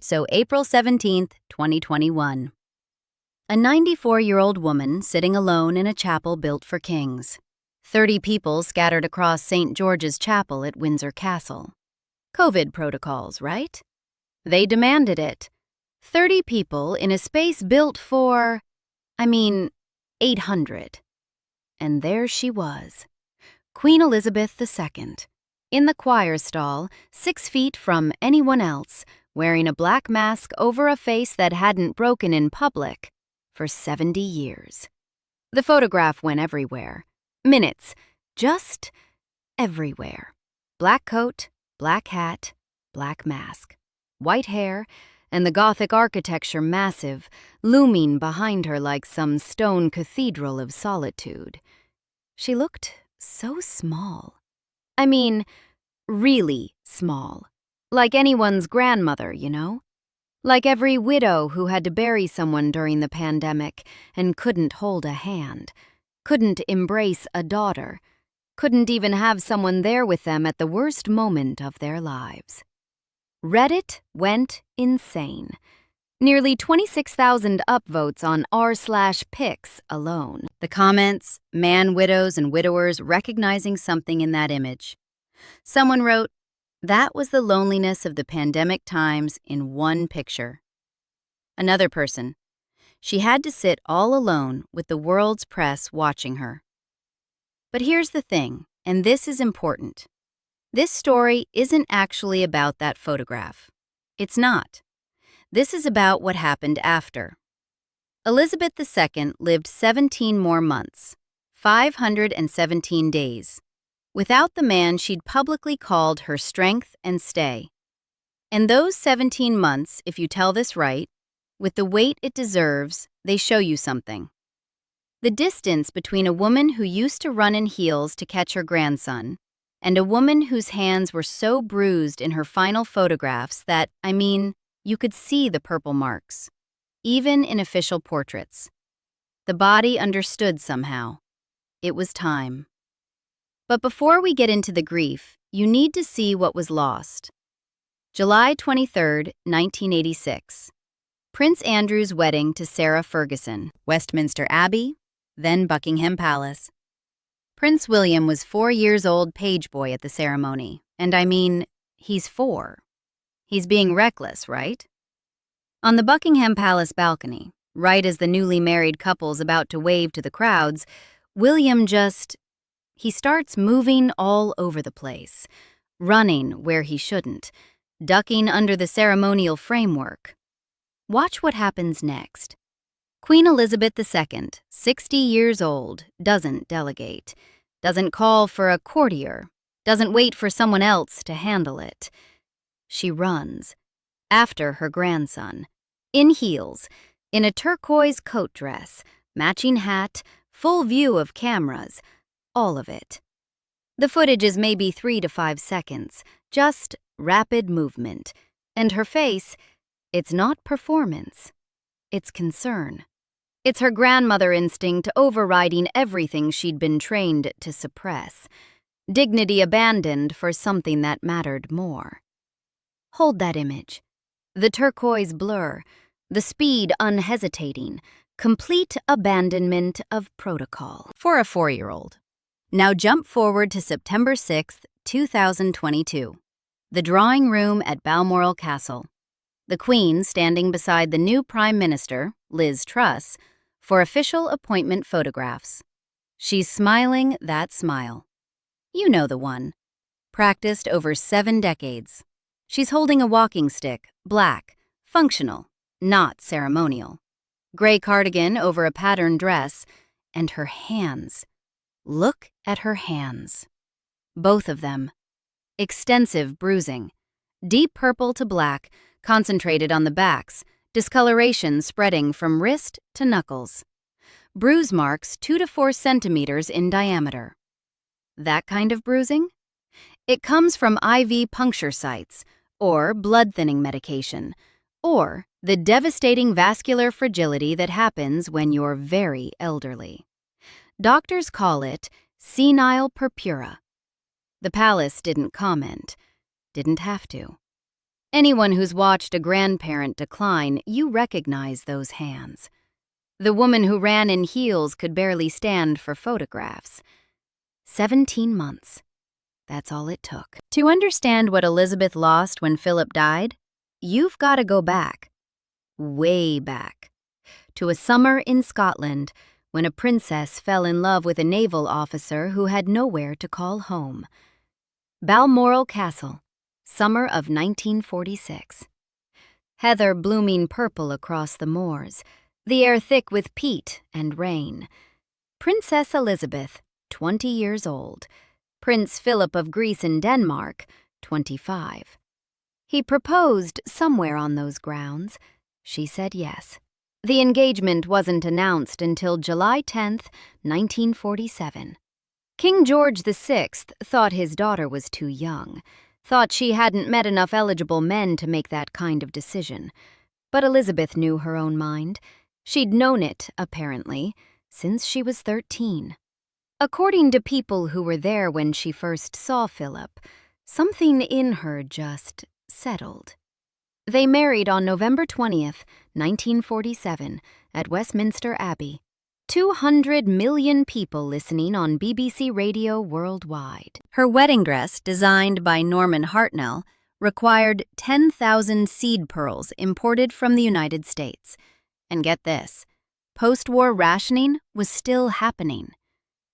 So April 17th, 2021. A 94-year-old woman sitting alone in a chapel built for kings. 30 people scattered across St. George's Chapel at Windsor Castle. COVID protocols, right? They demanded it. 30 people in a space built for, 800. And there she was, Queen Elizabeth II, in the choir stall, 6 feet from anyone else, wearing a black mask over a face that hadn't broken in public for 70 years. The photograph went everywhere. Minutes, just everywhere. Black coat, black hat, black mask, white hair, and the Gothic architecture massive, looming behind her like some stone cathedral of solitude. She looked so small. Really small. Like anyone's grandmother, you know? Like every widow who had to bury someone during the pandemic and couldn't hold a hand, couldn't embrace a daughter, couldn't even have someone there with them at the worst moment of their lives. Reddit went insane. Nearly 26,000 upvotes on r/pics alone. The comments, man widows and widowers recognizing something in that image. Someone wrote, "That was the loneliness of the pandemic times in one picture." Another person, "She had to sit all alone with the world's press watching her." But here's the thing, and this is important. This story isn't actually about that photograph. It's not. This is about what happened after. Elizabeth II lived 17 more months, 517 days, without the man she'd publicly called her strength and stay. And those 17 months, if you tell this right, with the weight it deserves, they show you something. The distance between a woman who used to run in heels to catch her grandson and a woman whose hands were so bruised in her final photographs that, you could see the purple marks, even in official portraits. The body understood somehow. It was time. But before we get into the grief, you need to see what was lost. July 23, 1986. Prince Andrew's wedding to Sarah Ferguson, Westminster Abbey, then Buckingham Palace. Prince William was 4 years old page boy at the ceremony, and he's 4. He's being reckless, right? On the Buckingham Palace balcony, right as the newly married couple's about to wave to the crowds, William he starts moving all over the place, running where he shouldn't, ducking under the ceremonial framework. Watch what happens next. Queen Elizabeth II, 60 years old, doesn't delegate, doesn't call for a courtier, doesn't wait for someone else to handle it. She runs, after her grandson, in heels, in a turquoise coat dress, matching hat, full view of cameras, all of it. The footage is maybe 3 to 5 seconds, just rapid movement, and her face, it's not performance, it's concern. It's her grandmother instinct overriding everything she'd been trained to suppress, dignity abandoned for something that mattered more. Hold that image. The turquoise blur, the speed unhesitating, complete abandonment of protocol for a 4-year-old. Now jump forward to September 6, 2022. The drawing room at Balmoral Castle. The Queen standing beside the new Prime Minister, Liz Truss, for official appointment photographs. She's smiling that smile. You know the one. Practiced over 7 decades. She's holding a walking stick, black, functional, not ceremonial. Gray cardigan over a patterned dress, and her hands. Look at her hands. Both of them. Extensive bruising. Deep purple to black, concentrated on the backs, discoloration spreading from wrist to knuckles. Bruise marks 2 to 4 centimeters in diameter. That kind of bruising? It comes from IV puncture sites, or blood-thinning medication, or the devastating vascular fragility that happens when you're very elderly. Doctors call it senile purpura. The palace didn't comment, didn't have to. Anyone who's watched a grandparent decline, you recognize those hands. The woman who ran in heels could barely stand for photographs. 17 months. That's all it took. To understand what Elizabeth lost when Philip died, you've got to go back, way back, to a summer in Scotland when a princess fell in love with a naval officer who had nowhere to call home. Balmoral Castle, summer of 1946. Heather blooming purple across the moors, the air thick with peat and rain. Princess Elizabeth, 20 years old. Prince Philip of Greece and Denmark, 25. He proposed somewhere on those grounds. She said yes. The engagement wasn't announced until July 10, 1947. King George VI thought his daughter was too young, thought she hadn't met enough eligible men to make that kind of decision. But Elizabeth knew her own mind. She'd known it, apparently, since she was 13. According to people who were there when she first saw Philip, something in her just settled. They married on November 20th, 1947, at Westminster Abbey. 200 million people listening on BBC Radio worldwide. Her wedding dress, designed by Norman Hartnell, required 10,000 seed pearls imported from the United States. And get this, post-war rationing was still happening.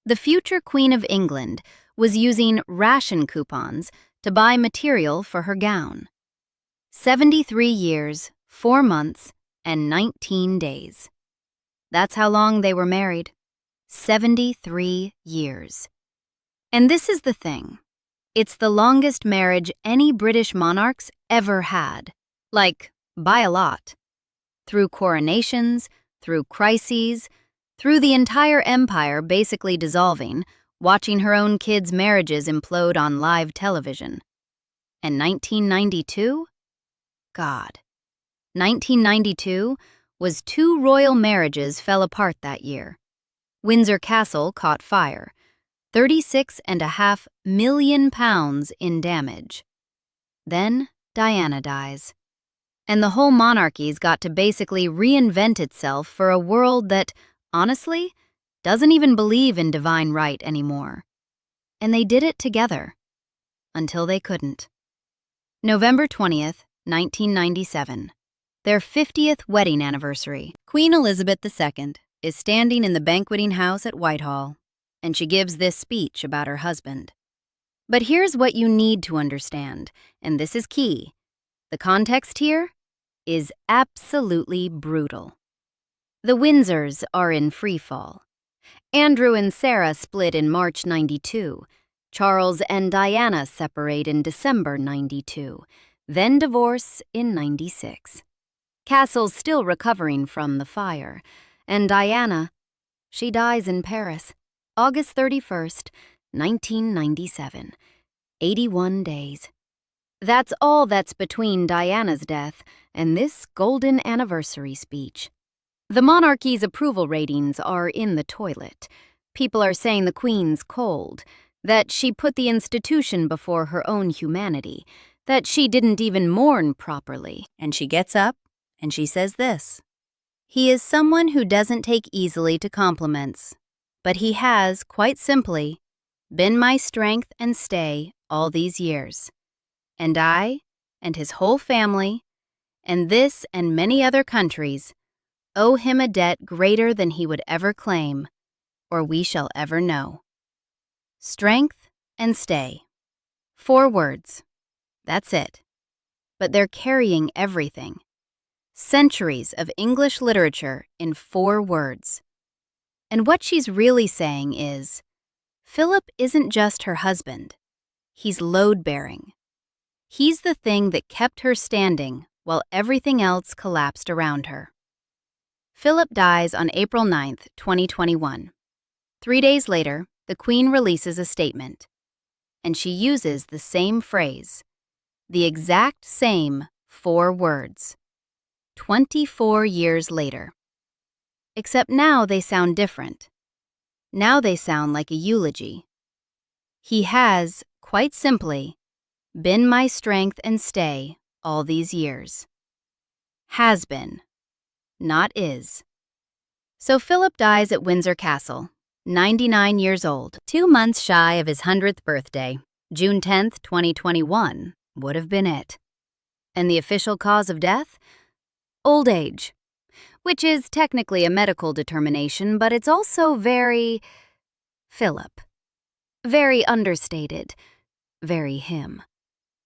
The future Queen of England was using ration coupons to buy material for her gown. 73 years, 4 months, and 19 days. That's how long they were married. 73 years. And this is the thing. It's the longest marriage any British monarchs ever had. Like, by a lot. Through coronations, through crises, through the entire empire basically dissolving, watching her own kids' marriages implode on live television. And 1992? God. 1992 was 2 royal marriages fell apart that year. Windsor Castle caught fire. £36.5 million in damage. Then Diana dies. And the whole monarchy's got to basically reinvent itself for a world that, honestly, doesn't even believe in divine right anymore. And they did it together. Until they couldn't. November 20th, 1997. Their 50th wedding anniversary. Queen Elizabeth II is standing in the banqueting house at Whitehall, and she gives this speech about her husband. But here's what you need to understand, and this is key. The context here is absolutely brutal. The Windsors are in freefall. Andrew and Sarah split in March 92. Charles and Diana separate in December 92, then divorce in 96. Castle's still recovering from the fire, and Diana, she dies in Paris, August 31st, 1997. 81 days. That's all that's between Diana's death and this golden anniversary speech. The monarchy's approval ratings are in the toilet. People are saying the Queen's cold, that she put the institution before her own humanity, that she didn't even mourn properly. And she gets up and she says this. He is someone who doesn't take easily to compliments, but he has, quite simply, been my strength and stay all these years. And I, and his whole family, and this and many other countries, owe him a debt greater than he would ever claim, or we shall ever know. Strength and stay. 4 words. That's it. But they're carrying everything. Centuries of English literature in 4 words. And what she's really saying is, Philip isn't just her husband. He's load-bearing. He's the thing that kept her standing while everything else collapsed around her. Philip dies on April 9th, 2021. 3 days later, the Queen releases a statement. And she uses the same phrase, the exact same 4 words. 24 years later. Except now they sound different. Now they sound like a eulogy. He has, quite simply, been my strength and stay all these years. Has been, not is. So Philip dies at Windsor Castle, 99 years old, 2 months shy of his 100th birthday. June 10th, 2021 would have been it. And the official cause of death? Old age, which is technically a medical determination, but it's also very Philip. Very understated, very him.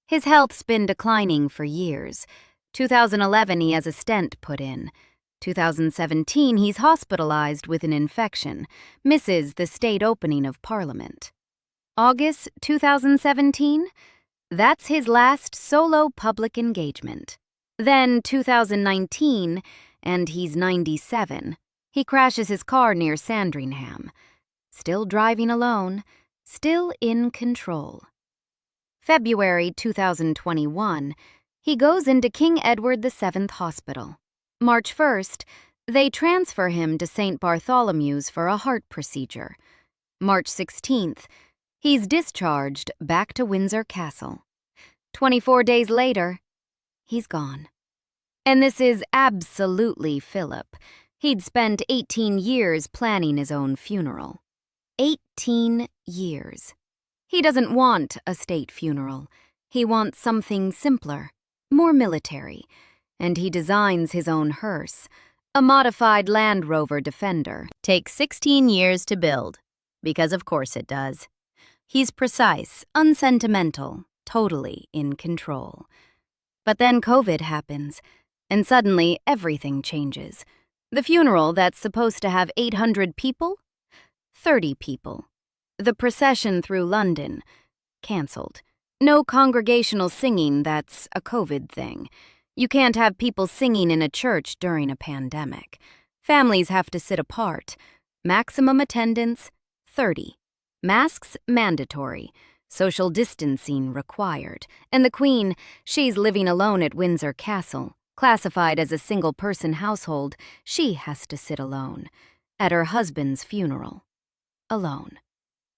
His health's been declining for years. 2011, he has a stent put in. 2017, he's hospitalized with an infection, misses the state opening of Parliament. August 2017, that's his last solo public engagement. Then 2019, and he's 97, he crashes his car near Sandringham. Still driving alone, still in control. February 2021, he goes into King Edward VII Hospital. March 1st, they transfer him to St. Bartholomew's for a heart procedure. March 16th, he's discharged back to Windsor Castle. 24 days later, he's gone. And this is absolutely Philip. He'd spent 18 years planning his own funeral. 18 years. He doesn't want a state funeral. He wants something simpler, more military, and he designs his own hearse. A modified Land Rover Defender. Takes 16 years to build, because of course it does. He's precise, unsentimental, totally in control. But then COVID happens, and suddenly everything changes. The funeral that's supposed to have 800 people? 30 people. The procession through London, cancelled. No congregational singing, that's a COVID thing. You can't have people singing in a church during a pandemic. Families have to sit apart. Maximum attendance, 30. Masks mandatory. Social distancing required. And the Queen, she's living alone at Windsor Castle. Classified as a single-person household, she has to sit alone. At her husband's funeral. Alone.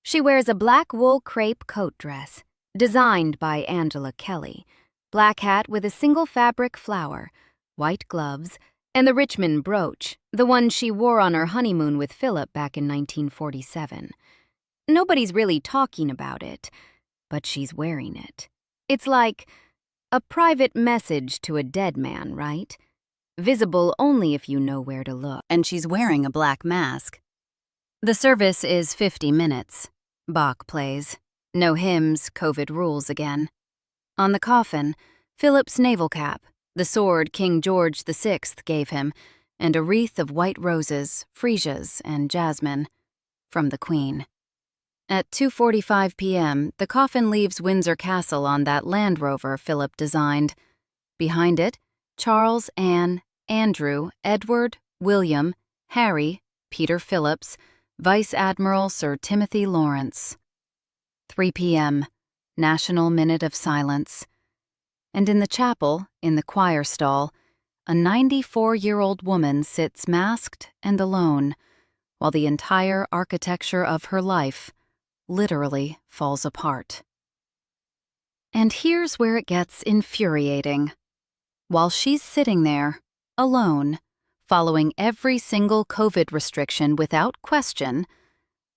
She wears a black wool crepe coat dress, designed by Angela Kelly, black hat with a single fabric flower, white gloves, and the Richmond brooch, the one she wore on her honeymoon with Philip back in 1947. Nobody's really talking about it, but she's wearing it. It's like a private message to a dead man, right? Visible only if you know where to look. And she's wearing a black mask. The service is 50 minutes. Bach plays. No hymns, COVID rules again. On the coffin, Philip's naval cap, the sword King George VI gave him, and a wreath of white roses, freesias, and jasmine from the Queen. At 2:45 p.m., the coffin leaves Windsor Castle on that Land Rover Philip designed. Behind it, Charles, Anne, Andrew, Edward, William, Harry, Peter Phillips, Vice Admiral Sir Timothy Lawrence. 3 p.m., National Minute of Silence. And in the chapel, in the choir stall, a 94-year-old woman sits masked and alone, while the entire architecture of her life literally falls apart. And here's where it gets infuriating. While she's sitting there, alone, following every single COVID restriction without question,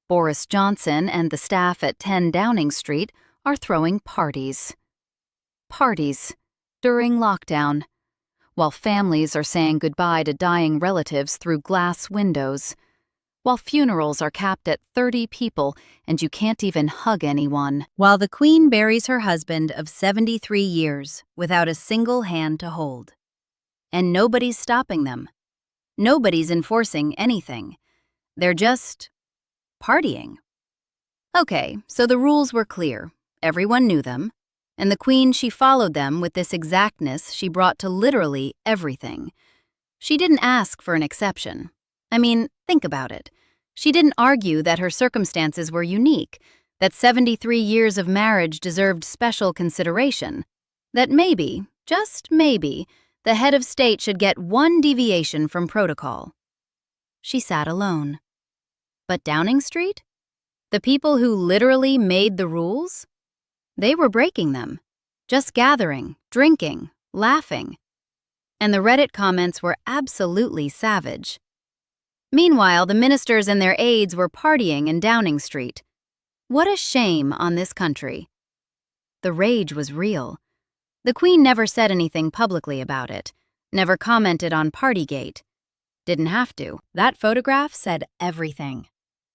Boris Johnson and the staff at 10 Downing Street are throwing parties. Parties during lockdown, while families are saying goodbye to dying relatives through glass windows, while funerals are capped at 30 people and you can't even hug anyone, while the Queen buries her husband of 73 years without a single hand to hold. And nobody's stopping them. Nobody's enforcing anything. They're just partying. Okay, so the rules were clear. Everyone knew them. And the Queen, she followed them with this exactness she brought to literally everything. She didn't ask for an exception. I mean, think about it. She didn't argue that her circumstances were unique, that 73 years of marriage deserved special consideration, that maybe, just maybe, the head of state should get one deviation from protocol. She sat alone. But Downing Street? The people who literally made the rules? They were breaking them. Just gathering, drinking, laughing. And the Reddit comments were absolutely savage. Meanwhile, the ministers and their aides were partying in Downing Street. What a shame on this country. The rage was real. The Queen never said anything publicly about it, never commented on Partygate. Didn't have to. That photograph said everything.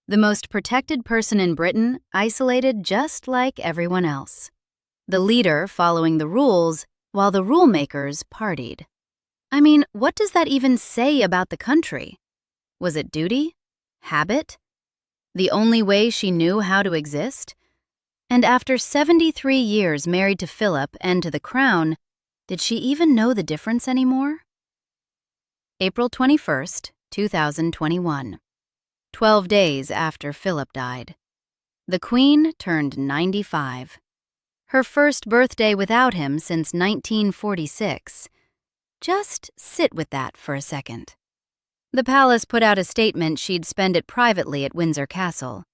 The most protected person in Britain, isolated just like everyone else. The leader following the rules, while the rule-makers partied. I mean, what does that even say about the country? Was it duty? Habit? The only way she knew how to exist? And after 73 years married to Philip and to the crown, did she even know the difference anymore? April 21st, 2021. 12 days after Philip died. The Queen turned 95. Her first birthday without him since 1946. Just sit with that for a second. The palace put out a statement she'd spend it privately at Windsor Castle.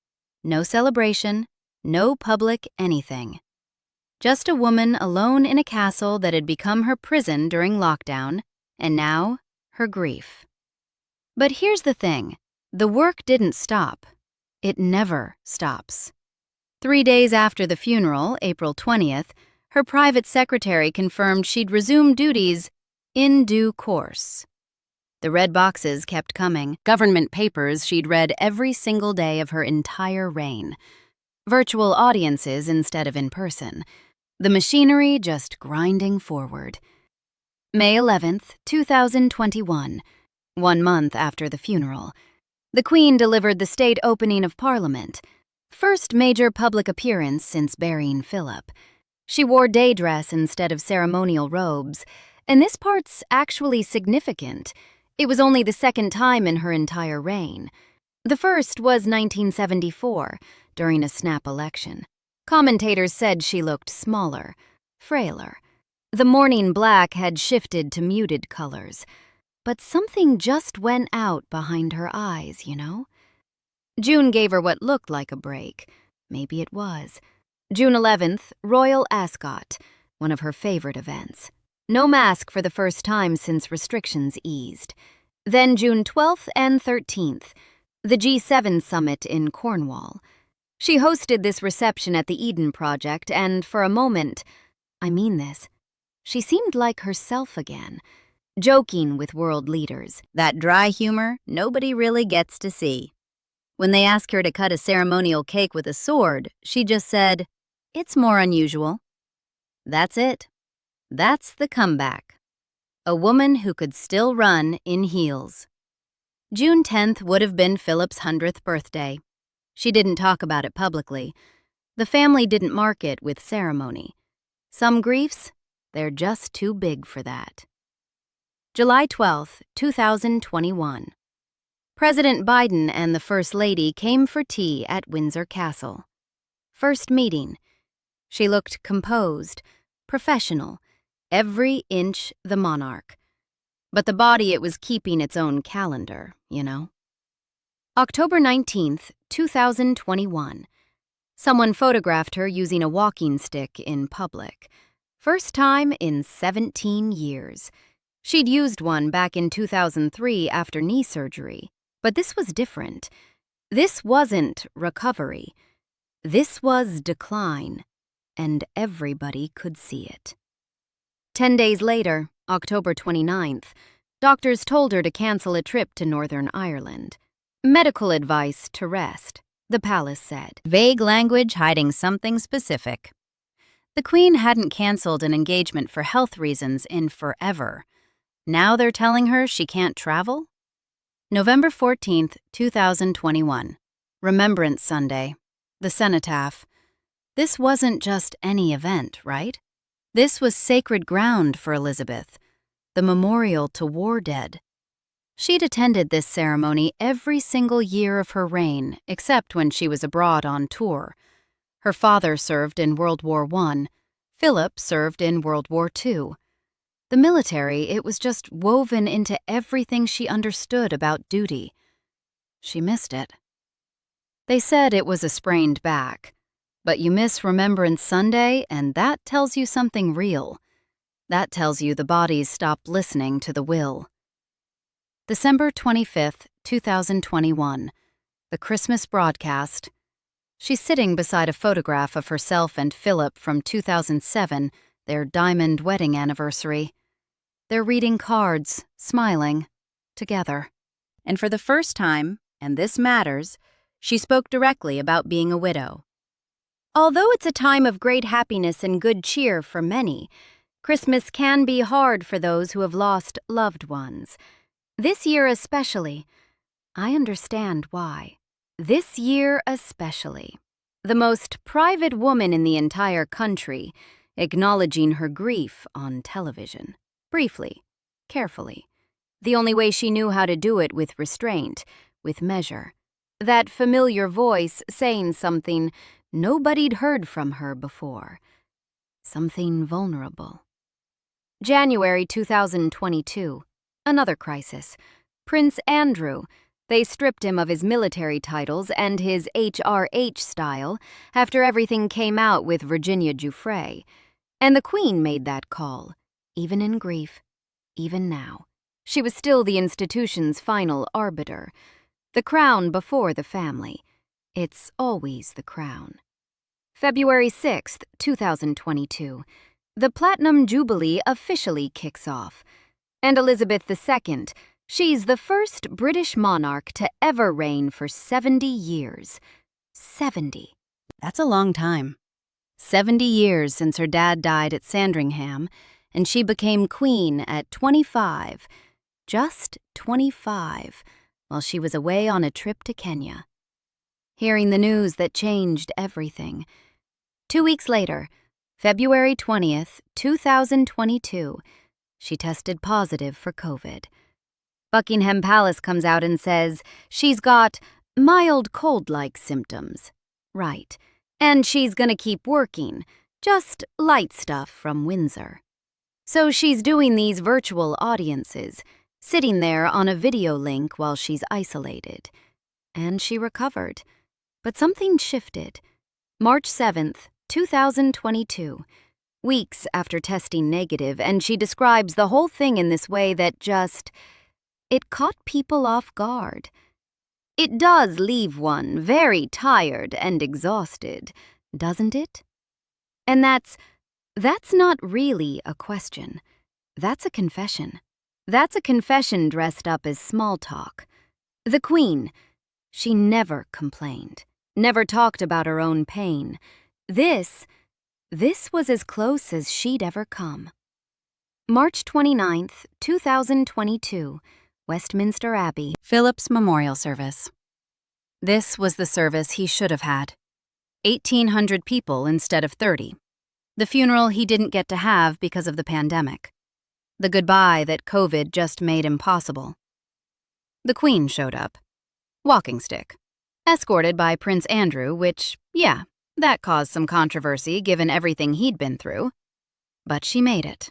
No celebration, no public anything. Just a woman alone in a castle that had become her prison during lockdown, and now her grief. But here's the thing, the work didn't stop. It never stops. 3 days after the funeral, April 20th, her private secretary confirmed she'd resume duties in due course. The red boxes kept coming, government papers she'd read every single day of her entire reign. Virtual audiences instead of in person. The machinery just grinding forward. May 11th, 2021, 1 month after the funeral. The Queen delivered the state opening of Parliament. First major public appearance since burying Philip. She wore day dress instead of ceremonial robes, and this part's actually significant. It was only the second time in her entire reign. The first was 1974, during a snap election. Commentators said she looked smaller, frailer. The morning black had shifted to muted colors, but something just went out behind her eyes, you know? June gave her what looked like a break. Maybe it was. June 11th, Royal Ascot, one of her favorite events. No mask for the first time since restrictions eased. Then June 12th and 13th, the G7 summit in Cornwall. She hosted this reception at the Eden Project, and for a moment, I mean this, she seemed like herself again, joking with world leaders. That dry humor nobody really gets to see. When they asked her to cut a ceremonial cake with a sword, she just said, "It's more unusual." That's it. That's the comeback. A woman who could still run in heels. June 10th would have been Philip's 100th birthday. She didn't talk about it publicly. The family didn't mark it with ceremony. Some griefs, they're just too big for that. July 12th, 2021. President Biden and the First Lady came for tea at Windsor Castle. First meeting. She looked composed, professional, every inch the monarch. But the body, it was keeping its own calendar, you know. October 19th, 2021. Someone photographed her using a walking stick in public. First time in 17 years. She'd used one back in 2003 after knee surgery. But this was different. This wasn't recovery. This was decline. And everybody could see it. 10 days later, October 29th, doctors told her to cancel a trip to Northern Ireland. Medical advice to rest, the palace said. Vague language hiding something specific. The Queen hadn't canceled an engagement for health reasons in forever. Now they're telling her she can't travel? November 14th, 2021. Remembrance Sunday. The cenotaph. This wasn't just any event, right? This was sacred ground for Elizabeth, the memorial to war dead. She'd attended this ceremony every single year of her reign, except when she was abroad on tour. Her father served in World War I. Philip served in World War II. The military, it was just woven into everything she understood about duty. She missed it. They said it was a sprained back. But you miss Remembrance Sunday, and that tells you something real. That tells you the bodies stopped listening to the will. December 25th, 2021. The Christmas broadcast. She's sitting beside a photograph of herself and Philip from 2007, their diamond wedding anniversary. They're reading cards, smiling, together. And for the first time, and this matters, she spoke directly about being a widow. Although it's a time of great happiness and good cheer for many, Christmas can be hard for those who have lost loved ones. This year especially. I understand why. This year especially. The most private woman in the entire country, acknowledging her grief on television. Briefly, carefully. The only way she knew how to do it, with restraint, with measure. That familiar voice saying something nobody'd heard from her before. Something vulnerable. January 2022. Another crisis. Prince Andrew. They stripped him of his military titles and his HRH style after everything came out with Virginia Giuffre. And the Queen made that call, even in grief, even now. She was still the institution's final arbiter. The crown before the family. It's always the crown. February 6th, 2022. The Platinum Jubilee officially kicks off. And Elizabeth II, she's the first British monarch to ever reign for 70 years. 70. That's a long time. 70 years since her dad died at Sandringham, and she became queen at 25. Just 25, while she was away on a trip to Kenya. Hearing the news that changed everything. 2 weeks later, February 20th, 2022, she tested positive for COVID. Buckingham Palace comes out and says she's got mild cold-like symptoms. Right. And she's gonna keep working, just light stuff from Windsor. So she's doing these virtual audiences, sitting there on a video link while she's isolated. And she recovered. But something shifted. March 7th, 2022. Weeks after testing negative, and she describes the whole thing in this way that it caught people off guard. It does leave one very tired and exhausted, doesn't it? And that's not really a question. That's a confession. That's a confession dressed up as small talk. The Queen, she never complained, never talked about her own pain. This was as close as she'd ever come. March 29th, 2022, Westminster Abbey. Philip's memorial service. This was the service he should have had. 1,800 people instead of 30. The funeral he didn't get to have because of the pandemic. The goodbye that COVID just made impossible. The Queen showed up. Walking stick. Escorted by Prince Andrew, which, yeah, that caused some controversy given everything he'd been through. But she made it.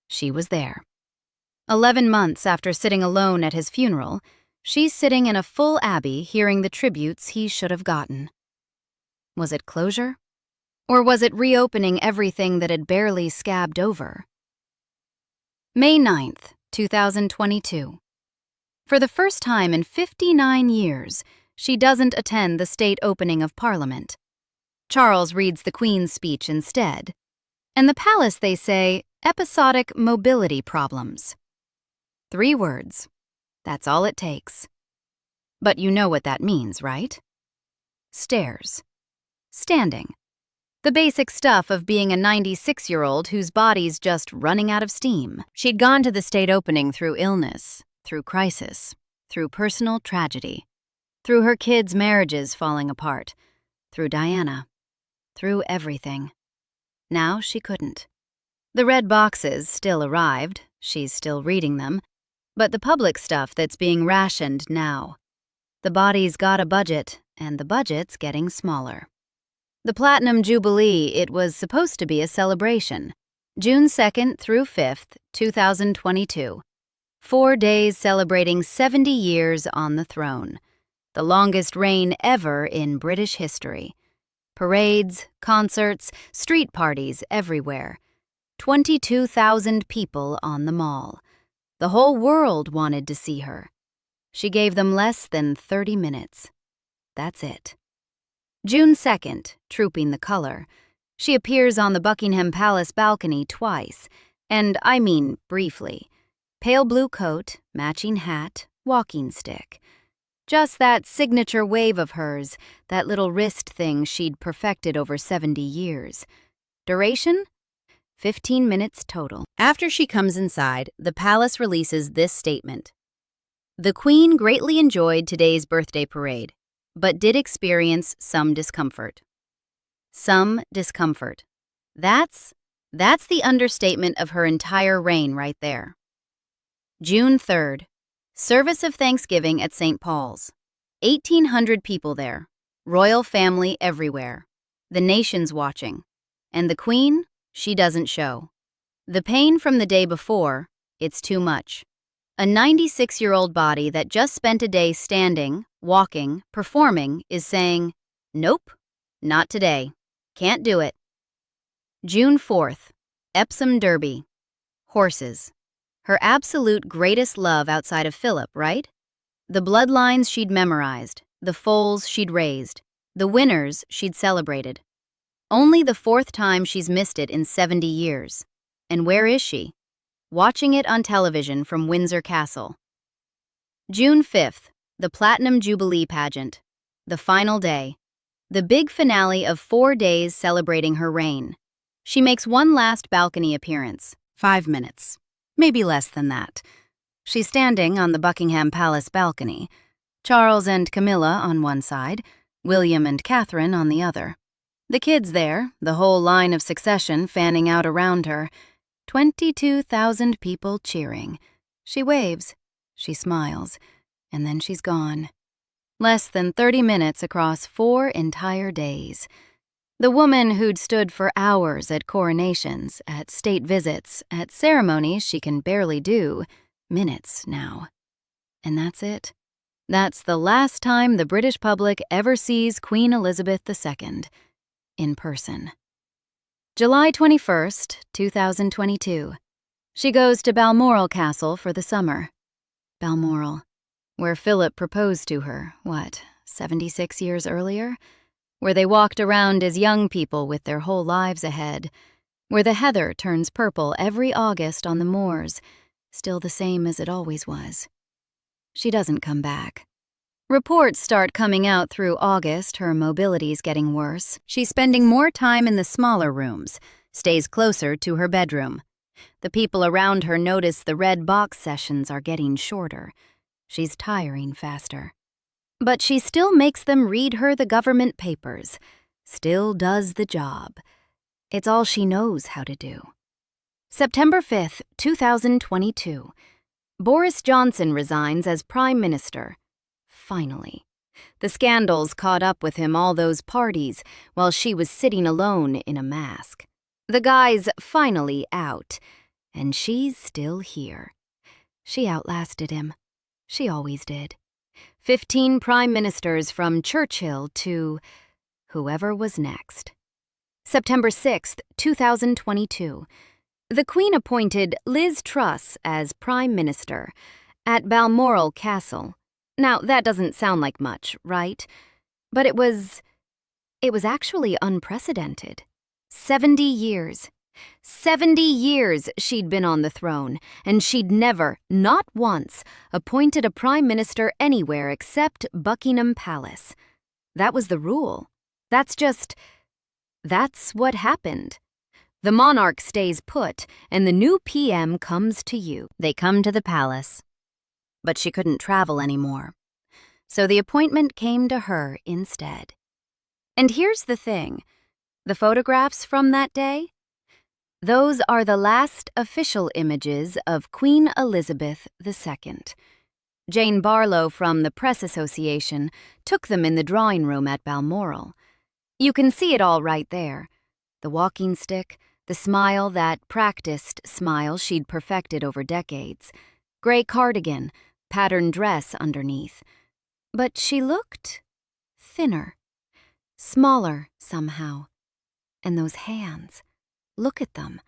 She was there. 11 months after sitting alone at his funeral, she's sitting in a full abbey hearing the tributes he should have gotten. Was it closure? Or was it reopening everything that had barely scabbed over? May 9th, 2022. For the first time in 59 years, she doesn't attend the state opening of Parliament. Charles reads the Queen's speech instead. And the palace, they say, episodic mobility problems. 3 words. That's all it takes. But you know what that means, right? Stairs. Standing. The basic stuff of being a 96-year-old whose body's just running out of steam. She'd gone to the state opening through illness, through crisis, through personal tragedy, through her kids' marriages falling apart, through Diana, through everything. Now she couldn't. The red boxes still arrived, she's still reading them, but the public stuff that's being rationed now. The body's got a budget, and the budget's getting smaller. The Platinum Jubilee, it was supposed to be a celebration. June 2nd through 5th, 2022. 4 days celebrating 70 years on the throne. The longest reign ever in British history. Parades, concerts, street parties everywhere. 22,000 people on the Mall. The whole world wanted to see her. She gave them less than 30 minutes. That's it. June 2nd, trooping the color. She appears on the Buckingham Palace balcony twice, and I mean briefly. Pale blue coat, matching hat, walking stick. Just that signature wave of hers, that little wrist thing she'd perfected over 70 years. Duration? 15 minutes total. After she comes inside, the palace releases this statement. The Queen greatly enjoyed today's birthday parade, but did experience some discomfort. Some discomfort. That's the understatement of her entire reign right there. June 3rd. Service of Thanksgiving at St. Paul's. 1,800 people there. Royal family everywhere. The nation's watching. And the Queen, she doesn't show. The pain from the day before, it's too much. A 96-year-old body that just spent a day standing, walking, performing is saying, nope, not today. Can't do it. June 4th. Epsom Derby. Horses. Her absolute greatest love outside of Philip, right? The bloodlines she'd memorized, the foals she'd raised, the winners she'd celebrated. Only the 4th time she's missed it in 70 years. And where is she? Watching it on television from Windsor Castle. June 5th, the Platinum Jubilee pageant. The final day. The big finale of 4 days celebrating her reign. She makes one last balcony appearance. 5 minutes. Maybe less than that. She's standing on the Buckingham Palace balcony. Charles and Camilla on one side, William and Catherine on the other. The kids there, the whole line of succession fanning out around her. 22,000 people cheering. She waves, she smiles, and then she's gone. Less than 30 minutes across 4 entire days. The woman who'd stood for hours at coronations, at state visits, at ceremonies she can barely do, minutes now. And that's it. That's the last time the British public ever sees Queen Elizabeth II in person. July 21st, 2022. She goes to Balmoral Castle for the summer. Balmoral, where Philip proposed to her, 76 years earlier? Where they walked around as young people with their whole lives ahead. Where the heather turns purple every August on the moors, still the same as it always was. She doesn't come back. Reports start coming out through August her mobility's getting worse. She's spending more time in the smaller rooms, stays closer to her bedroom. The people around her notice the red box sessions are getting shorter. She's tiring faster. But she still makes them read her the government papers, still does the job. It's all she knows how to do. September 5th, 2022. Boris Johnson resigns as Prime Minister. Finally. The scandals caught up with him all those parties while she was sitting alone in a mask. The guy's finally out, and she's still here. She outlasted him. She always did. 15 prime ministers from Churchill to whoever was next. September 6th, 2022. The Queen appointed Liz Truss as Prime Minister at Balmoral Castle. Now, that doesn't sound like much, right? But it was actually unprecedented. 70 years. 70 years she'd been on the throne, and she'd never, not once, appointed a prime minister anywhere except Buckingham Palace. That was the rule. That's what happened. The monarch stays put, and the new PM comes to you. They come to the palace. But she couldn't travel anymore. So the appointment came to her instead. And here's the thing. The photographs from that day? Those are the last official images of Queen Elizabeth II. Jane Barlow from the Press Association took them in the drawing room at Balmoral. You can see it all right there. The walking stick, the smile, that practiced smile she'd perfected over decades. Gray cardigan, patterned dress underneath. But she looked thinner, smaller somehow. And those hands, look at them.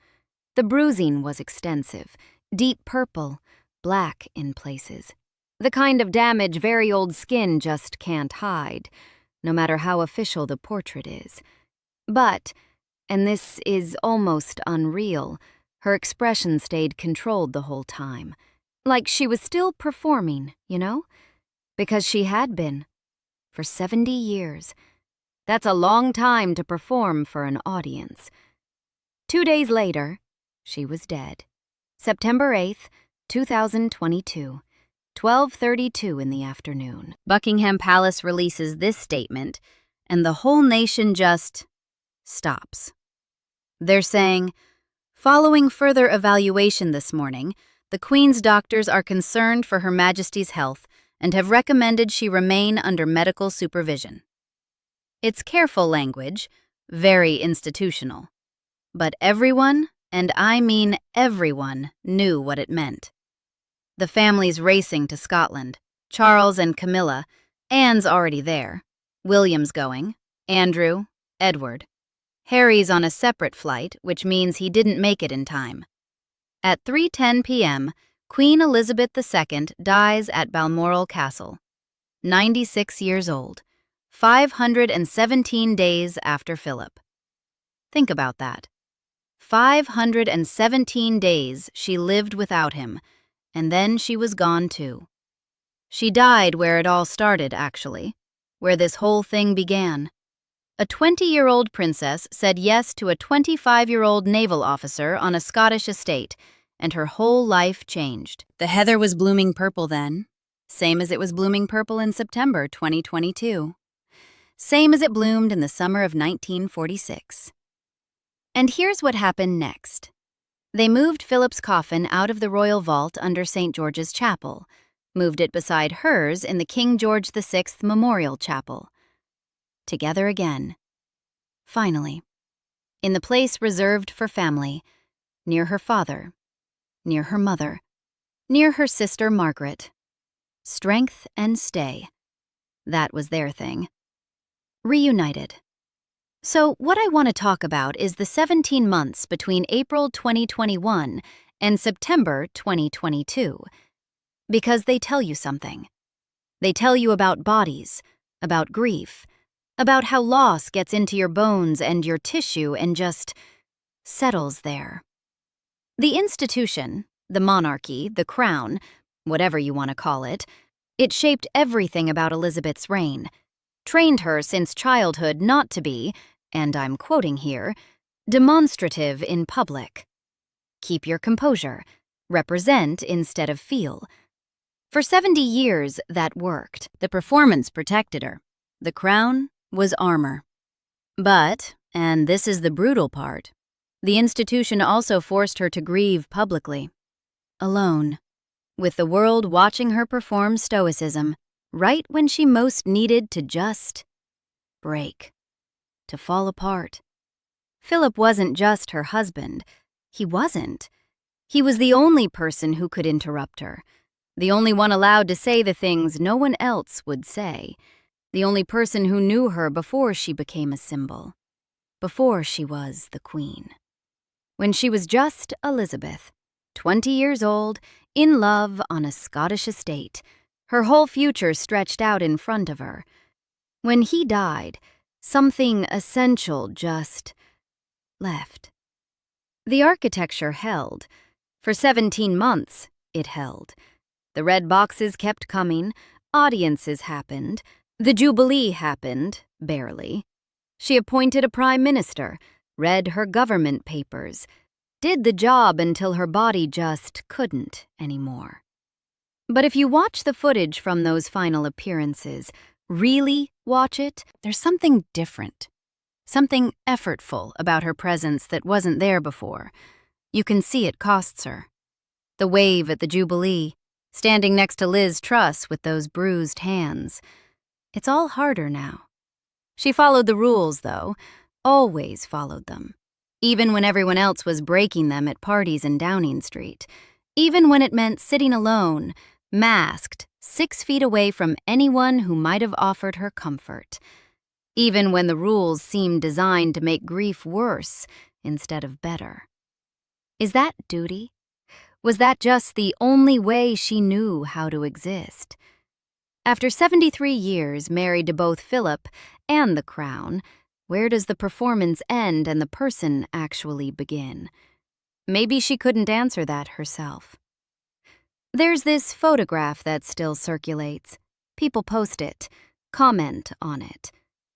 The bruising was extensive, deep purple, black in places. The kind of damage very old skin just can't hide, no matter how official the portrait is. But, and this is almost unreal, her expression stayed controlled the whole time. Like she was still performing, you know? Because she had been. For 70 years. That's a long time to perform for an audience. 2 days later, she was dead. September 8th, 2022, 12:32 in the afternoon. Buckingham Palace releases this statement, and the whole nation just stops. They're saying, following further evaluation this morning, the Queen's doctors are concerned for Her Majesty's health and have recommended she remain under medical supervision. It's careful language, very institutional. But everyone, and I mean everyone, knew what it meant. The family's racing to Scotland. Charles and Camilla. Anne's already there. William's going. Andrew. Edward. Harry's on a separate flight, which means he didn't make it in time. At 3:10 p.m., Queen Elizabeth II dies at Balmoral Castle. 96 years old. 517 days after Philip. Think about that. 517 days she lived without him, and then she was gone too. She died where it all started, actually, where this whole thing began. A 20-year-old princess said yes to a 25-year-old naval officer on a Scottish estate, and her whole life changed. The heather was blooming purple then, same as it was blooming purple in September 2022. Same as it bloomed in the summer of 1946. And here's what happened next. They moved Philip's coffin out of the royal vault under St. George's Chapel, moved it beside hers in the King George VI Memorial Chapel. Together again. Finally. In the place reserved for family, near her father, near her mother, near her sister Margaret. Strength and stay. That was their thing. Reunited. So what I want to talk about is the 17 months between April 2021 and September 2022. Because they tell you something. They tell you about bodies, about grief, about how loss gets into your bones and your tissue and just settles there. The institution, the monarchy, the crown, whatever you want to call it, it shaped everything about Elizabeth's reign, trained her since childhood not to be, and I'm quoting here, demonstrative in public. Keep your composure, represent instead of feel. For 70 years, that worked. The performance protected her. The crown was armor. But, and this is the brutal part, the institution also forced her to grieve publicly. Alone. With the world watching her perform stoicism, right when she most needed to just break. To fall apart. Philip wasn't just her husband. He wasn't. He was the only person who could interrupt her. The only one allowed to say the things no one else would say. The only person who knew her before she became a symbol. Before she was the queen. When she was just Elizabeth, 20 years old, in love on a Scottish estate, her whole future stretched out in front of her. When he died, something essential just left. The architecture held. For 17 months, it held. The red boxes kept coming, audiences happened, the Jubilee happened, barely. She appointed a prime minister, read her government papers, did the job until her body just couldn't anymore. But if you watch the footage from those final appearances, really watch it, there's something different. Something effortful about her presence that wasn't there before. You can see it costs her. The wave at the Jubilee, standing next to Liz Truss with those bruised hands. It's all harder now. She followed the rules, though, always followed them. Even when everyone else was breaking them at parties in Downing Street. Even when it meant sitting alone, masked, 6 feet away from anyone who might have offered her comfort. Even when the rules seemed designed to make grief worse instead of better. Is that duty? Was that just the only way she knew how to exist? After 73 years married to both Philip and the crown, where does the performance end and the person actually begin? Maybe she couldn't answer that herself. There's this photograph that still circulates. People post it, comment on it,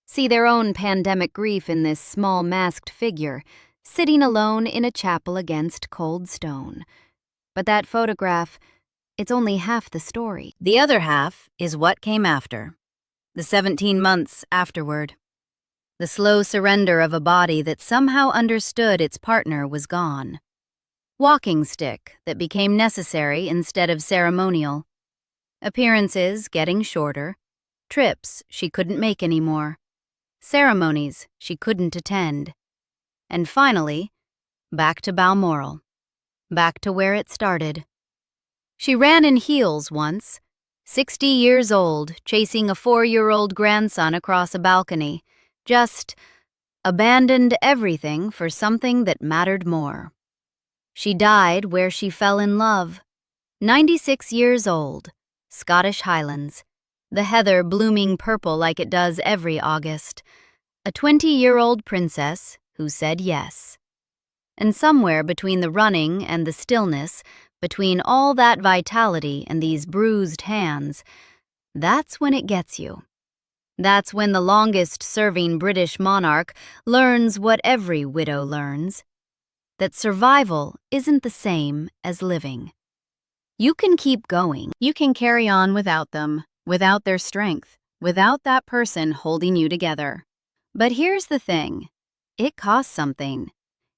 see their own pandemic grief in this small masked figure, sitting alone in a chapel against cold stone. But that photograph, it's only half the story. The other half is what came after. The 17 months afterward. The slow surrender of a body that somehow understood its partner was gone. Walking stick that became necessary instead of ceremonial. Appearances getting shorter. Trips she couldn't make anymore. Ceremonies she couldn't attend. And finally, back to Balmoral. Back to where it started. She ran in heels once, 60 years old, chasing a 4-year-old grandson across a balcony. Just abandoned everything for something that mattered more. She died where she fell in love. 96 years old, Scottish Highlands, the heather blooming purple like it does every August. A 20-year-old princess who said yes. And somewhere between the running and the stillness, between all that vitality and these bruised hands, that's when it gets you. That's when the longest-serving British monarch learns what every widow learns, that survival isn't the same as living. You can keep going. You can carry on without them, without their strength, without that person holding you together. But here's the thing. It costs something.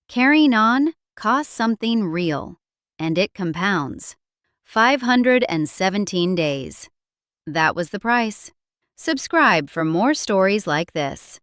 Carrying on costs something real, and it compounds. 517 days. That was the price. Subscribe for more stories like this.